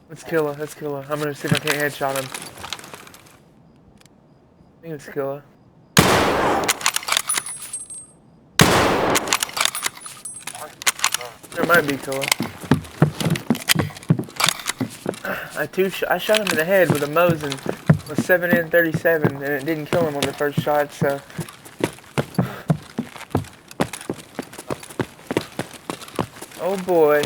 Let's kill her. Let's kill her. I'm gonna see if I can't headshot him. I think it's kill her. There might be killer. I shot him in the head with a Mosin with 7N37 and it didn't kill him on the first shot, so. Oh boy.